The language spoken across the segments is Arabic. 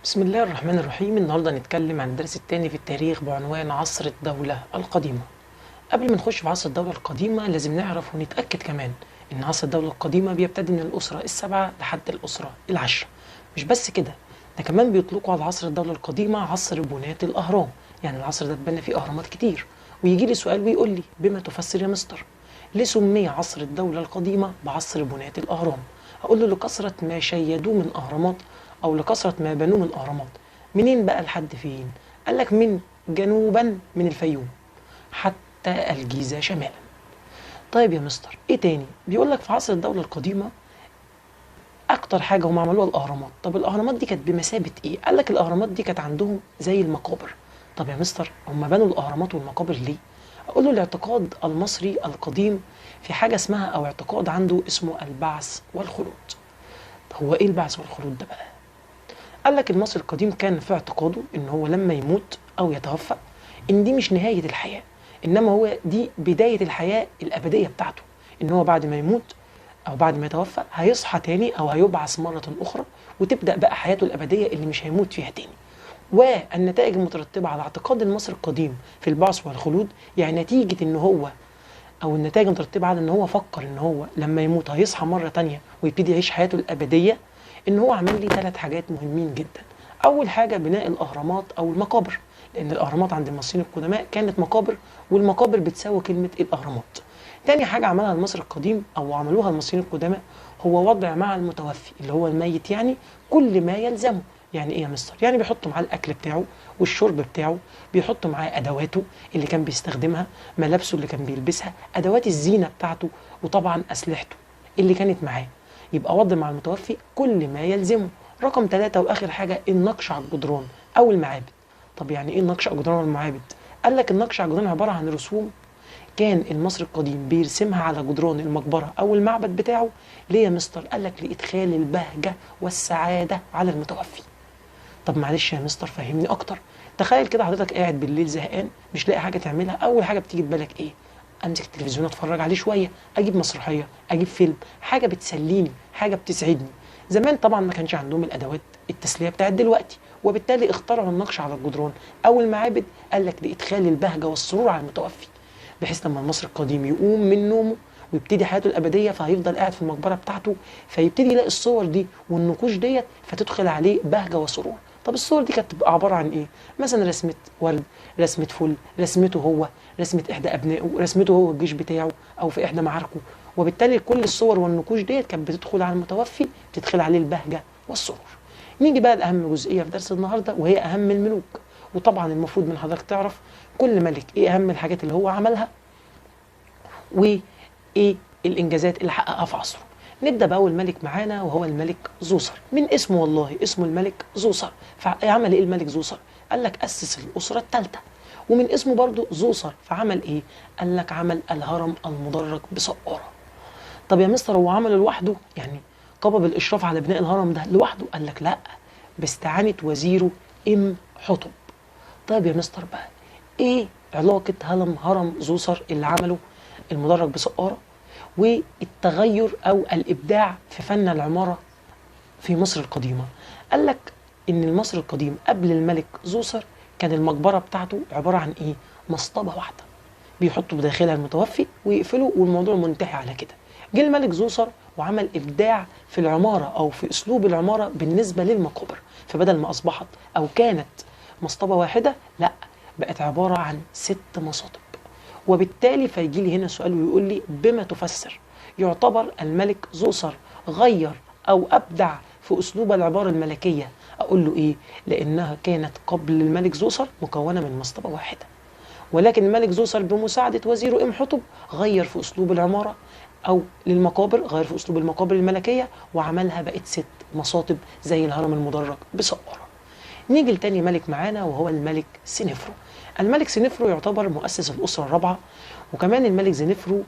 بسم الله الرحمن الرحيم. النهارده هنتكلم عن الدرس الثاني في التاريخ بعنوان عصر الدولة القديمة. قبل ما نخش في عصر الدولة القديمة لازم نعرف ونتأكد كمان إن عصر الدولة القديمة بيبتدي من الأسرة السبعة لحد الأسرة العشرة. مش بس كده، ده كمان بيطلقوا على عصر الدولة القديمة عصر بناة الأهرام، يعني العصر ده اتبنى فيه أهرامات كتير. ويجي لي سؤال ويقول لي بما تفسر يا مستر ليه سمي عصر الدولة القديمة بعصر بناة الأهرام؟ هقول له لكثرة ما شيدوه من أهرامات أو لكثرة ما بنوه من أهرامات. منين بقى لحد فين؟ قال لك من جنوبا من الفيوم حتى الجيزة شمالا. طيب يا مستر ايه تاني؟ بيقول لك في عصر الدولة القديمة اكتر حاجة هم عملوها الاهرامات. طب الاهرامات دي كانت بمثابة ايه؟ قال لك الاهرامات دي كانت عندهم زي المقابر. طب يا مستر هم بنوا الاهرامات والمقابر ليه؟ اقول له الاعتقاد المصري القديم في حاجة اسمها او اعتقاد عنده اسمه البعث والخلود. هو ايه البعث والخلود ده بقى؟ قال لك المصري القديم كان في اعتقاده ان هو لما يموت او يتوفى ان دي مش نهاية الحياة، انما هو دي بداية الحياة الابدية بتاعته، ان هو بعد ما يموت او بعد ما يتوفى هيصحى تاني او هيبعث مرة اخرى وتبدأ بقى حياته الابدية اللي مش هيموت فيها تاني. والنتائج المترتبة على اعتقاد المصري القديم في البعث والخلود، يعني نتيجة ان هو او النتائج المترتبة على ان هو فكر ان هو لما يموت هيصحى مرة تانية ويبتدي يعيش حياته الابدية، ان هو عمل لي 3 حاجات مهمين جدا. اول حاجه بناء الاهرامات او المقابر، لان الاهرامات عند المصريين القدماء كانت مقابر، والمقابر بتساوي كلمه الاهرامات. تاني حاجه عملها المصري القديم او عملوها المصريين القدماء هو وضع مع المتوفي اللي هو الميت يعني كل ما يلزمه. يعني ايه يا مستر؟ يعني بيحط معاه الاكل بتاعه والشرب بتاعه، بيحط معاه ادواته اللي كان بيستخدمها، ملابسه اللي كان بيلبسها، ادوات الزينه بتاعته، وطبعا اسلحته اللي كانت معاه. يبقى وضع مع المتوفي كل ما يلزمه. رقم 3 واخر حاجه النقش على الجدران او المعابد. طب يعني ايه النقش على الجدران والمعابد؟ قال لك النقش على الجدران عباره عن رسوم كان المصري القديم بيرسمها على جدران المقبره او المعبد بتاعه. ليه يا مستر؟ قال لك لادخال البهجه والسعاده على المتوفي. طب معلش يا مستر فهمني اكتر. تخيل كده حضرتك قاعد بالليل زهقان مش لاقي حاجه تعملها، اول حاجه بتيجي في بالك ايه؟ امسك التلفزيون اتفرج عليه شويه، اجيب مسرحيه، اجيب فيلم، حاجه بتسليني، حاجه بتسعدني. زمان طبعا ما كانش عندهم الادوات التسليه بتاعت دلوقتي، وبالتالي اخترعوا النقش على الجدران او المعابد. قال لك لادخال البهجه والسرور على المتوفي، بحيث لما المصري القديم يقوم من نومه ويبتدي حياته الابديه فهيفضل قاعد في المقبره بتاعته، فيبتدي يلاقي الصور دي والنقوش ديت فتدخل عليه بهجه وسرور. طب الصور دي كانت تبقى عباره عن ايه؟ مثلا رسمه ورد، رسمه فل، رسمته هو، رسمه احدى ابنائه، رسمته هو الجيش بتاعه او في احدى معاركه. وبالتالي كل الصور والنقوش ديت كانت بتدخل على المتوفي، بتدخل عليه البهجه والسرور. نيجي بقى لاهم جزئيه في درس النهارده وهي اهم الملوك. وطبعا المفروض من حضرتك تعرف كل ملك ايه اهم الحاجات اللي هو عملها وايه الانجازات اللي حققها في عصره. نبدا باول ملك معانا وهو الملك زوسر. من اسمه والله اسمه الملك زوسر. فعمل ايه الملك زوسر؟ قال لك اسس الاسره الثالثه. ومن اسمه برضه زوسر فعمل ايه؟ قال لك عمل الهرم المدرج بسقاره. طب يا مستر هو عمله لوحده؟ يعني قام بالاشراف على بناء الهرم ده لوحده؟ قال لك لا، باستعانه وزيره ام حطب. طيب يا مستر بقى ايه علاقه هرم زوسر اللي عمله المدرج بسقاره والتغير او الابداع في فن العماره في مصر القديمه؟ قال لك ان المصري القديم قبل الملك زوسر كان المقبره بتاعته عباره عن ايه؟ مصطبه واحده بيحطوا بداخلها المتوفي ويقفلوا والموضوع منتهي على كده. جه الملك زوسر وعمل ابداع في العماره او في اسلوب العماره بالنسبه للمقابر، فبدل ما اصبحت او كانت مصطبه واحده لا، بقت عباره عن 6 مصاطب. وبالتالي فيجي لي هنا سؤال ويقول لي بما تفسر يعتبر الملك زوسر غير او ابدع في اسلوب العباره الملكيه؟ اقول له ايه؟ لانها كانت قبل الملك زوسر مكونه من مصطبه واحده، ولكن الملك زوسر بمساعده وزيره ام حطب غير في اسلوب العماره او للمقابر، غير في اسلوب المقابر الملكيه وعملها بقت 6 مصاطب زي الهرم المدرج بسقاره. نيجي لتاني ملك معانا وهو الملك سنفرو. الملك سنفرو يعتبر مؤسس الأسرة الرابعة، وكمان الملك سنفرو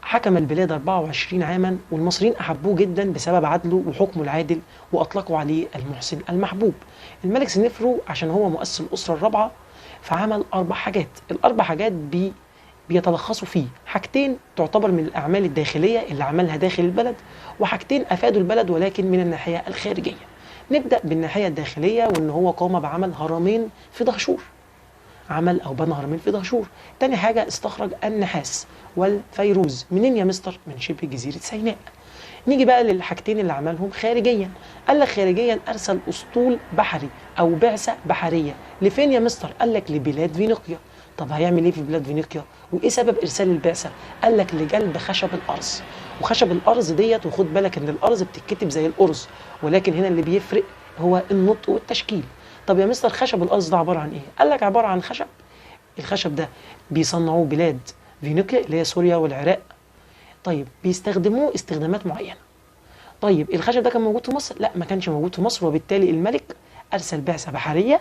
حكم البلاد 24 عاما، والمصريين أحبوه جدا بسبب عدله وحكمه العادل وأطلقوا عليه المحسن المحبوب. الملك سنفرو عشان هو مؤسس الأسرة الرابعة فعمل 4 حاجات. ال4 حاجات بيتلخصوا فيه حاجتين تعتبر من الأعمال الداخلية اللي عملها داخل البلد، وحاجتين أفادوا البلد ولكن من الناحية الخارجية. نبدأ بالناحية الداخلية، وإن هو قام بعمل هرمين في دهشور، عمل أو بنى هرمين في دهشور. تاني حاجة استخرج النحاس والفيروز. منين يا مستر؟ من شبه جزيرة سيناء. نيجي بقى للحاجتين اللي عملهم خارجيا. قال لك خارجيا أرسل أسطول بحري أو بعثة بحرية لفين يا مستر؟ قال لك لبلاد فينيقيا. طب هيعمل ايه في بلاد فينيقيا؟ وايه سبب ارسال البعثه؟ قال لك لجلب خشب الارز. وخشب الارز ديت، وخد بالك ان الارز بتتكتب زي الارز، ولكن هنا اللي بيفرق هو النطق والتشكيل. طب يا مستر خشب الارز ده عباره عن ايه؟ قال لك عباره عن خشب. الخشب ده بيصنعوه بلاد فينيقيا اللي هي سوريا والعراق. طيب بيستخدموه استخدامات معينه. طيب الخشب ده كان موجود في مصر؟ لا، ما كانش موجود في مصر، وبالتالي الملك ارسل بعثه بحريه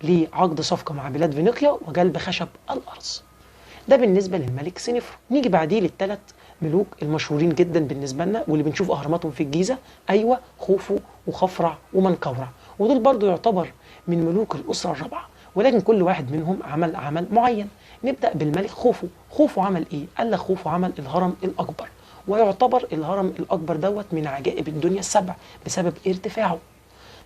لعقد صفقه مع بلاد فينيقيا وجلب خشب الارز. ده بالنسبه للملك سنفرو. نيجي بعديه للثلاث ملوك المشهورين جدا بالنسبه لنا واللي بنشوف اهراماتهم في الجيزه. ايوه، خوفو وخفرع ومنقورع، ودول برضو يعتبر من ملوك الاسره الرابعه، ولكن كل واحد منهم عمل معين. نبدا بالملك خوفو. خوفو عمل ايه؟ قال لك خوفو عمل الهرم الاكبر، ويعتبر الهرم الاكبر دوت من عجائب الدنيا السبع بسبب ارتفاعه.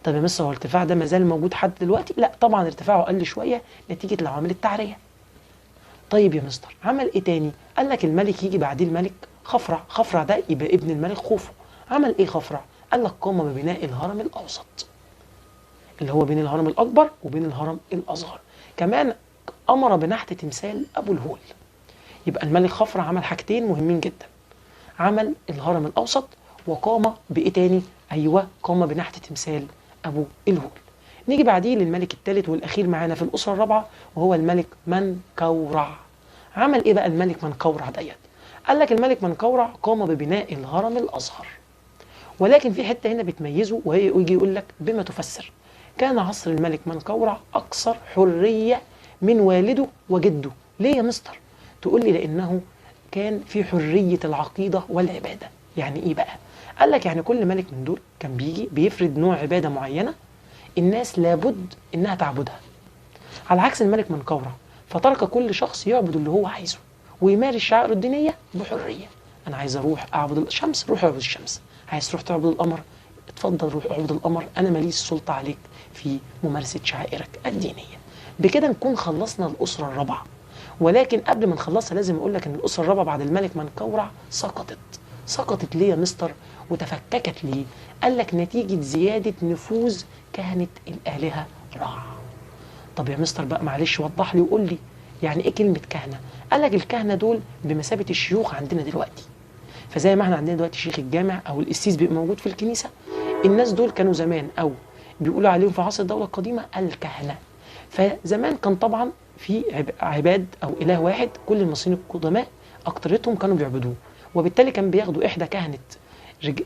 طب يا مستر هو الارتفاع ده ما زال موجود حد دلوقتي؟ لا طبعا، ارتفاعه قل شويه نتيجه العوامل التعريه. طيب يا مستر عمل ايه تاني؟ قال لك الملك يجي بعديه الملك خفرع. خفرع ده يبقى ابن الملك خوفو. عمل ايه خفرع؟ قال لك قام ببناء الهرم الاوسط، اللي هو بين الهرم الاكبر وبين الهرم الاصغر. كمان امر بنحت تمثال ابو الهول. يبقى الملك خفرع عمل حاجتين مهمين جدا، عمل الهرم الاوسط وقام بايه تاني؟ ايوه، قام بنحت تمثال ابو الهول. نيجي بعديه للملك الثالث والاخير معانا في الاسره الرابعه، وهو الملك منقورع. عمل ايه بقى الملك منقورع ديت؟ قال لك الملك منقورع قام ببناء الهرم الاصغر، ولكن في حته هنا بتميزه، وهي يجي يقول لك بما تفسر. كان عصر الملك منقورع اكثر حريه من والده وجده. ليه يا مستر؟ تقول لي لانه كان في حريه العقيده والعباده. يعني ايه بقى؟ قال لك يعني كل ملك من دول كان بيجي بيفرض نوع عباده معينه الناس لابد انها تعبدها، على عكس الملك منقورع فترك كل شخص يعبد اللي هو عايزه ويمارس شعائره الدينيه بحريه. انا عايز اروح اعبد الشمس، روح اعبد الشمس. عايز تروح تعبد القمر، اتفضل روح اعبد القمر، انا ماليش سلطه عليك في ممارسه شعائرك الدينيه. بكده نكون خلصنا الاسره الرابعه، ولكن قبل ما نخلصها لازم اقول لك ان الاسره الرابعه بعد الملك منقورع سقطت. سقطت ليه يا مستر؟ وتفككت ليه؟ قال لك نتيجه زياده نفوذ كهنه الالهه رع. طب يا مستر بقى معلش وضح لي وقول لي يعني ايه كلمه كهنه؟ قال لك الكهنه دول بمثابه الشيوخ عندنا دلوقتي. فزي ما احنا عندنا دلوقتي شيخ الجامع او القسيس بيبقى موجود في الكنيسه، الناس دول كانوا زمان او بيقولوا عليهم في عصر الدوله القديمه الكهنه. فزمان كان طبعا في عباد او اله واحد، كل المصريين القدماء اكترتهم كانوا بيعبدوه، وبالتالي كان بياخدوا احدى كهنه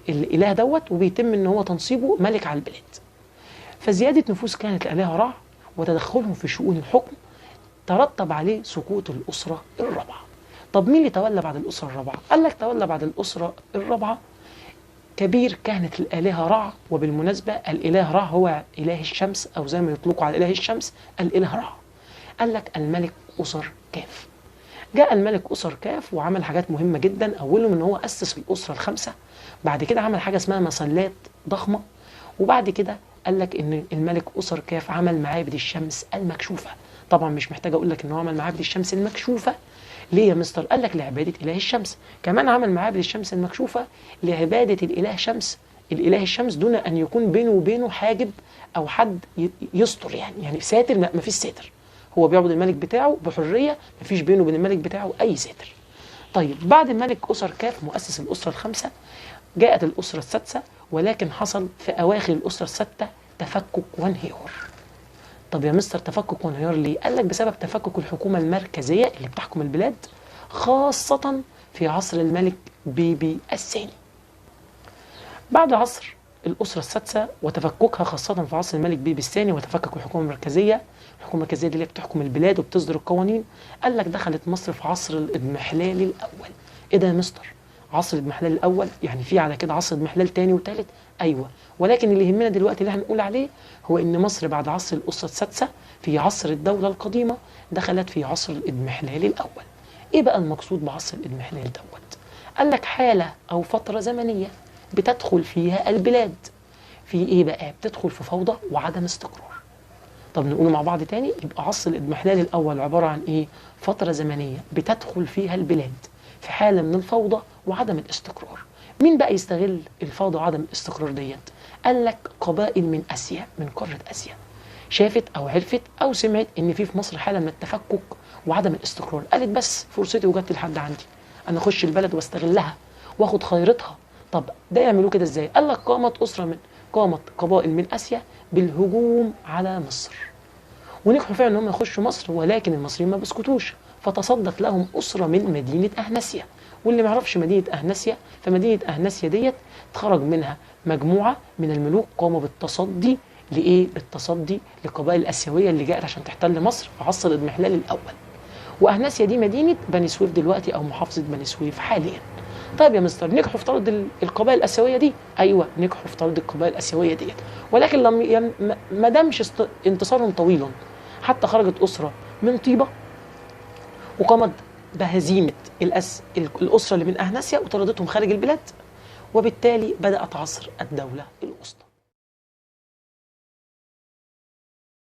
الاله دوت وبيتم ان هو تنصيبه ملك على البلاد. فزياده نفوذ كهنه الالهه رع وتدخلهم في شؤون الحكم ترتب عليه سقوط الاسره الرابعه. طب مين اللي تولى بعد الاسره الرابعه؟ قال لك تولى بعد الاسره الرابعه كبير كهنه الالهه رع. وبالمناسبه الاله رع هو اله الشمس، او زي ما يطلقوا على اله الشمس الاله رع. قال لك الملك اسر كاف. جاء الملك اسر كاف وعمل حاجات مهمه جدا. اولهم ان هو اسس الاسره الخمسه، بعد كده عمل حاجه اسمها مسلات ضخمه، وبعد كده قال لك ان الملك اسر كاف عمل معابد الشمس المكشوفه. طبعا مش محتاج اقول لك ان هو عمل معابد الشمس المكشوفه ليه يا مستر؟ قال لك لعباده اله الشمس. كمان عمل معابد الشمس المكشوفه لعباده الاله شمس، الاله الشمس، دون ان يكون بينه وبينه حاجب او حد يستر، يعني ساتر. ما فيش ساتر، هو بيعبد الملك بتاعه بحريه، ما فيش بينه وبين الملك بتاعه اي ساتر. طيب بعد الملك اسر كاف مؤسس الاسره الخمسه، جاءت الاسره السادسه، ولكن حصل في اواخر الاسره السادسه تفكك وانهيار. طب يا مستر تفكك وانهيار ليه؟ قال لك بسبب تفكك الحكومه المركزيه اللي بتحكم البلاد، خاصه في عصر الملك بيبي الثاني. بعد عصر الاسره السادسه وتفككها خاصه في عصر الملك بيبي الثاني وتفكك الحكومه المركزيه، الحكومه المركزيه دي اللي بتحكم البلاد وبتصدر القوانين، قال لك دخلت مصر في عصر الاضمحلال الاول. ايه ده يا مستر؟ عصر الاضمحلال الاول يعني في على كده عصر اضمحلال تاني وتالت؟ ايوه، ولكن اللي يهمنا دلوقتي اللي هنقول عليه هو ان مصر بعد عصر الاسره السادسه في عصر الدوله القديمه دخلت في عصر الاضمحلال الاول. ايه بقى المقصود بعصر الاضمحلال دوت؟ قال لك حاله او فتره زمنيه بتدخل فيها البلاد في ايه بقى؟ بتدخل في فوضى وعدم استقرار. طب نقوله مع بعض تاني. يبقى عصر الاضمحلال الاول عباره عن ايه؟ فتره زمنيه بتدخل فيها البلاد في حاله من الفوضى وعدم الاستقرار. مين بقى يستغل الفوضى وعدم الاستقرار ديت؟ قال لك قبائل من اسيا، من قاره اسيا، شافت او عرفت او سمعت ان في مصر حاله من التفكك وعدم الاستقرار، قالت بس فرصتي وجت لحد عندي، انا اخش البلد واستغلها واخد خيرتها. طب ده يعملوه كده ازاي؟ قال لك قامت قبائل من اسيا بالهجوم على مصر، ونجحوا فعلا ان هم يخشوا مصر، ولكن المصريين ما بيسكتوش، فتصدت لهم اسره من مدينه اهنسيا. واللي ما يعرفش مدينه اهنسيا، فمدينه اهنسيا ديت اتخرج منها مجموعه من الملوك قاموا بالتصدي لايه؟ بالتصدي للقبائل الاسيويه اللي جاءت عشان تحتل مصر في عصر الاضمحلال الاول. واهنسيا دي مدينه بني سويف دلوقتي او محافظه بني سويف حاليا. طيب يا مستر، نجحوا في طرد القبائل الاسيويه دي؟ ايوه نجحوا في طرد القبائل الاسيويه ديت، ولكن ما دامش انتصارهم طويل، حتى خرجت اسره من طيبه وقامت بهزيمه الاسره اللي من اهنسيا وطردتهم خارج البلاد، وبالتالي بدات عصر الدوله الأموية.